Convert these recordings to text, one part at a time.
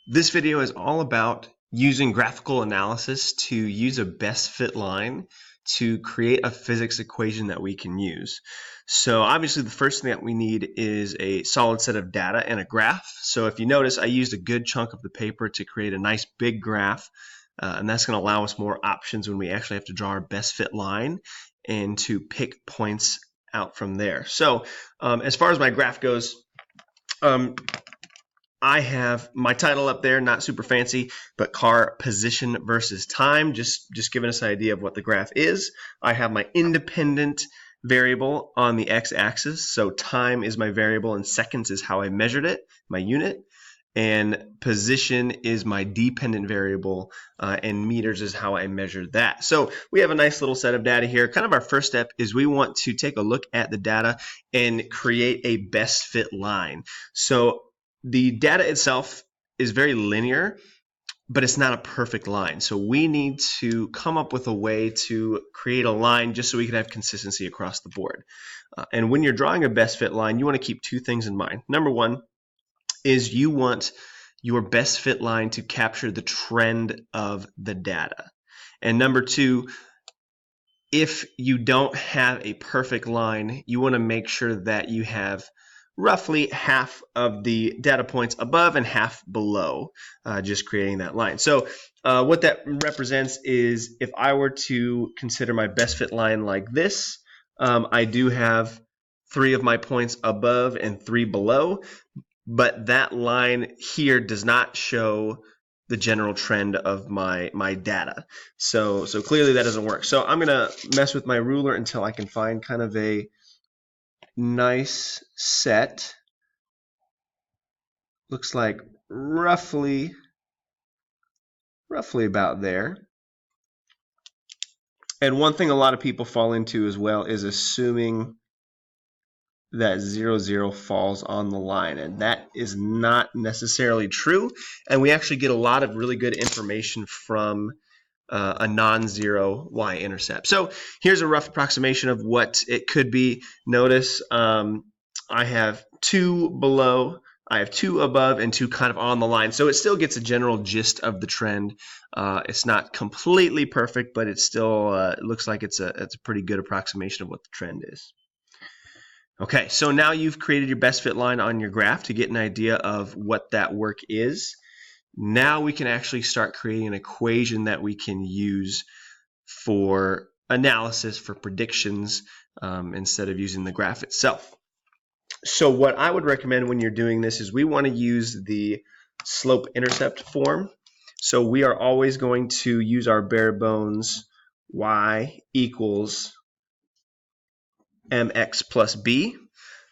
This video is all about using graphical analysis to use a best fit line to create a physics equation that we can use. So obviously the first thing that we need is a solid set of data and a graph. So if you notice, I used a good chunk of the paper to create a nice big graph, and that's going to allow us more options when we actually have to draw our best fit line and to pick points out from there. So as far as my graph goes, I have my title up there, not super fancy, but car position versus time, just giving us an idea of what the graph is. I have my independent variable on the x-axis, so time is my variable and seconds is how I measured it, my unit, and position is my dependent variable, and meters is how I measured that. So we have a nice little set of data here. Kind of our first step is we want to take a look at the data and create a best fit line. So the data itself is very linear, but it's not a perfect line. So we need to come up with a way to create a line just so we can have consistency across the board. And when you're drawing a best fit line, you want to keep two things in mind. Number one is you want your best fit line to capture the trend of the data. And number two, if you don't have a perfect line, you want to make sure that you have roughly half of the data points above and half below, just creating that line. So what that represents is if I were to consider my best fit line like this, I do have 3 of my points above and 3 below, but that line here does not show the general trend of my data. So clearly that doesn't work. So I'm gonna mess with my ruler until I can find kind of a nice set. Looks like roughly about there. And one thing a lot of people fall into as well is assuming that 0, 0 falls on the line, and that is not necessarily true. And we actually get a lot of really good information from a non-zero Y-intercept. So here's a rough approximation of what it could be. Notice I have 2 below, I have 2 above, and 2 kind of on the line. So it still gets a general gist of the trend. It's not completely perfect, but it still it looks like it's a pretty good approximation of what the trend is. Okay, so now you've created your best fit line on your graph to get an idea of what that work is. Now we can actually start creating an equation that we can use for analysis, for predictions, instead of using the graph itself. So what I would recommend when you're doing this is we want to use the slope-intercept form. So we are always going to use our bare bones y equals mx plus b,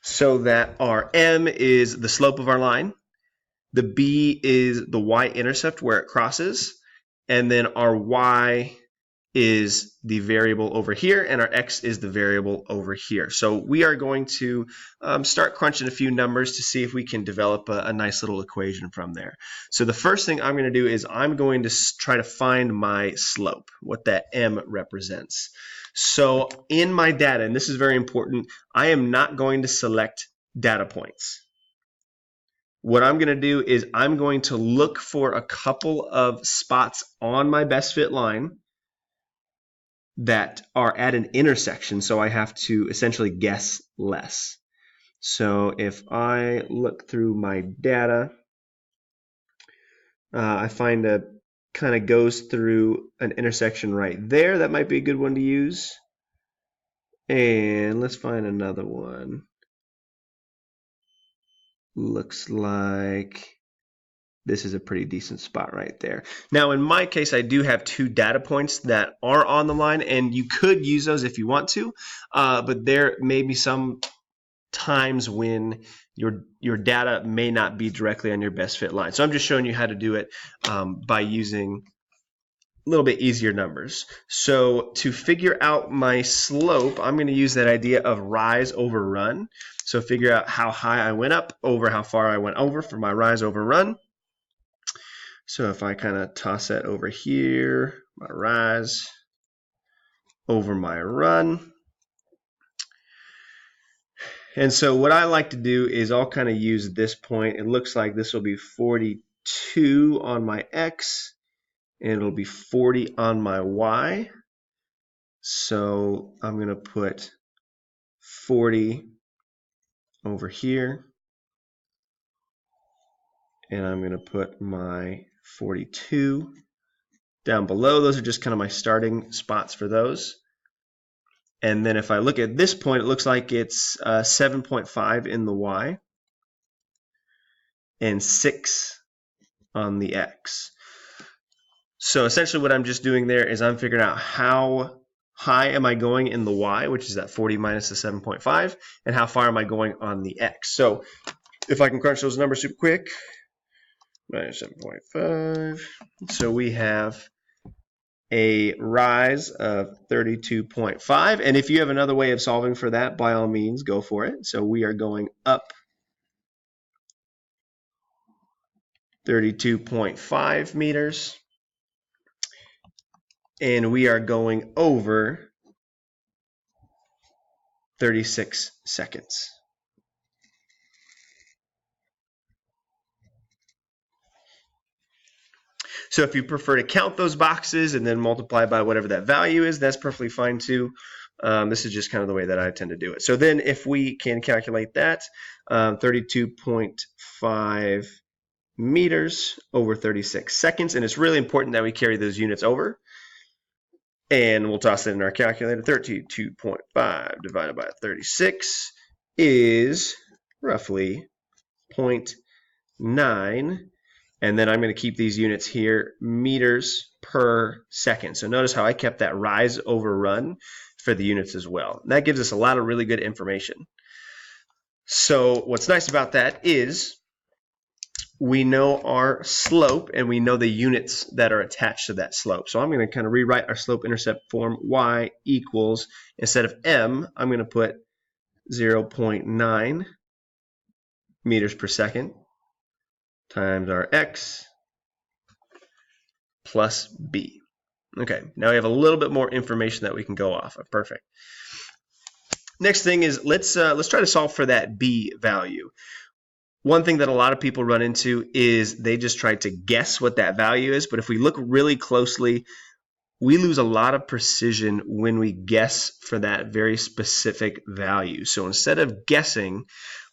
so that our m is the slope of our line, the b is the y-intercept where it crosses, and then our y is the variable over here, and our x is the variable over here. So we are going to start crunching a few numbers to see if we can develop a nice little equation from there. So the first thing I'm going to do is I'm going to try to find my slope, what that m represents. So in my data, and this is very important, I am not going to select data points. What I'm going to do is I'm going to look for a couple of spots on my best fit line that are at an intersection, so I have to essentially guess less. So if I look through my data, I find a kind of goes through an intersection right there. That might be a good one to use. And let's find another one. Looks like this is a pretty decent spot right there. Now, in my case, I do have 2 data points that are on the line, and you could use those if you want to, but there may be some times when your data may not be directly on your best fit line. So I'm just showing you how to do it by using a little bit easier numbers. So to figure out my slope, I'm going to use that idea of rise over run. So figure out how high I went up over how far I went over for my rise over run. So if I kind of toss that over here, my rise over my run. And so what I like to do is I'll kind of use this point. It looks like this will be 42 2 on my x, and it'll be 40 on my y. So I'm going to put 40 over here, and I'm going to put my 42 down below. Those are just kind of my starting spots for those. And then if I look at this point, it looks like it's 7.5 in the y and 6 on the x. So essentially what I'm just doing there is I'm figuring out how high am I going in the y, which is that 40 minus the 7.5, and how far am I going on the x. So if I can crunch those numbers super quick, minus 7.5, so we have a rise of 32.5. And if you have another way of solving for that, by all means, go for it. So we are going up 32.5 meters. And we are going over 36 seconds. So if you prefer to count those boxes and then multiply by whatever that value is, that's perfectly fine too. This is just kind of the way that I tend to do it. So then if we can calculate that, 32.5 meters over 36 seconds, and it's really important that we carry those units over. And we'll toss it in our calculator. 32.5 divided by 36 is roughly 0.9. And then I'm going to keep these units here, meters per second. So notice how I kept that rise over run for the units as well. And that gives us a lot of really good information. So what's nice about that is we know our slope and we know the units that are attached to that slope. So I'm going to kind of rewrite our slope-intercept form. Y equals, instead of m, I'm going to put 0.9 meters per second times our x plus b. Okay, now we have a little bit more information that we can go off of. Perfect. Next thing is let's try to solve for that b value. One thing that a lot of people run into is they just try to guess what that value is, but if we look really closely, we lose a lot of precision when we guess for that very specific value. So instead of guessing,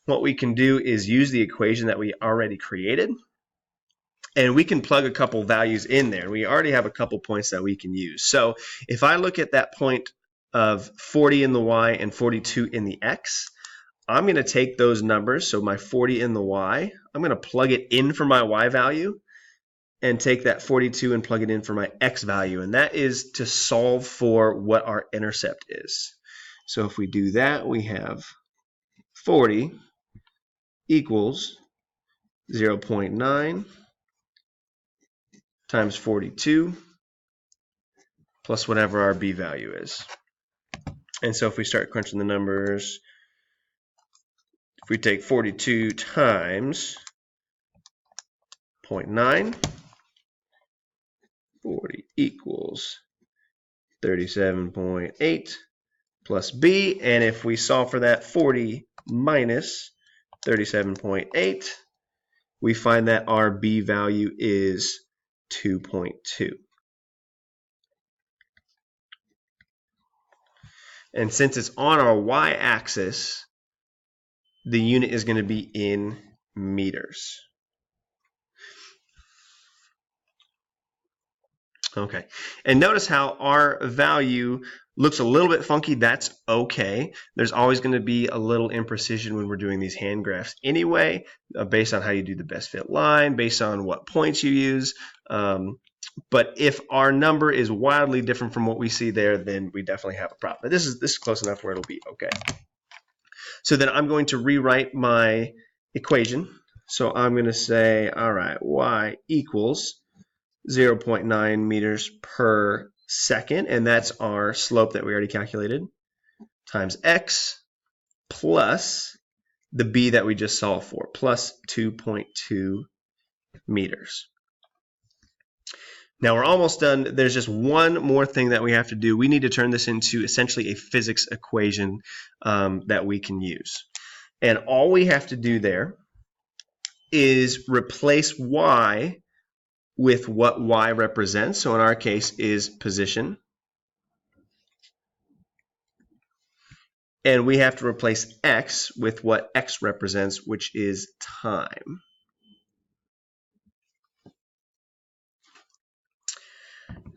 what we can do is use the equation that we already created, and we can plug a couple values in there. We already have a couple points that we can use. So if I look at that point of 40 in the y and 42 in the x, I'm going to take those numbers, so my 40 in the y, I'm going to plug it in for my y value and take that 42 and plug it in for my x value. And that is to solve for what our intercept is. So if we do that, we have 40 equals 0.9 times 42 plus whatever our b value is. And so if we start crunching the numbers, if we take 42 times 0.9, 40 equals 37.8 plus b. And if we solve for that, 40 minus 37.8, we find that our b value is 2.2. And since it's on our y-axis, the unit is going to be in meters. Okay, and notice how our value looks a little bit funky. That's okay. There's always going to be a little imprecision when we're doing these hand graphs anyway, based on how you do the best fit line, based on what points you use. But if our number is wildly different from what we see there, then we definitely have a problem. But this is close enough where it'll be okay. So then I'm going to rewrite my equation. So I'm going to say, all right, y equals 0.9 meters per second, and that's our slope that we already calculated, times x plus the b that we just solved for, plus 2.2 meters. Now we're almost done. There's just one more thing that we have to do. We need to turn this into essentially a physics equation that we can use. And all we have to do there is replace y with what y represents. So in our case is position. And we have to replace x with what x represents, which is time.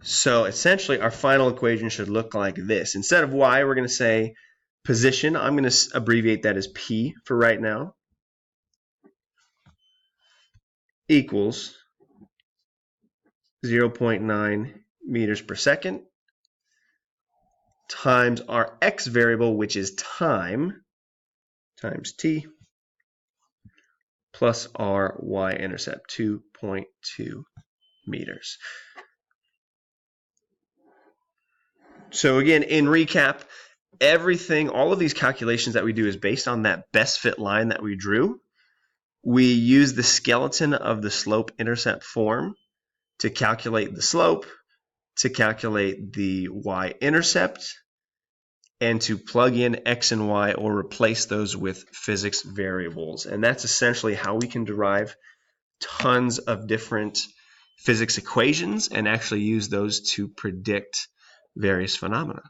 So essentially, our final equation should look like this. Instead of y, we're going to say position. I'm going to abbreviate that as P for right now, equals 0.9 meters per second times our x variable, which is time, times t, plus our y-intercept, 2.2 meters. So again, in recap, everything, all of these calculations that we do is based on that best fit line that we drew. We use the skeleton of the slope-intercept form to calculate the slope, to calculate the y-intercept, and to plug in x and y or replace those with physics variables. And that's essentially how we can derive tons of different physics equations and actually use those to predict various phenomena.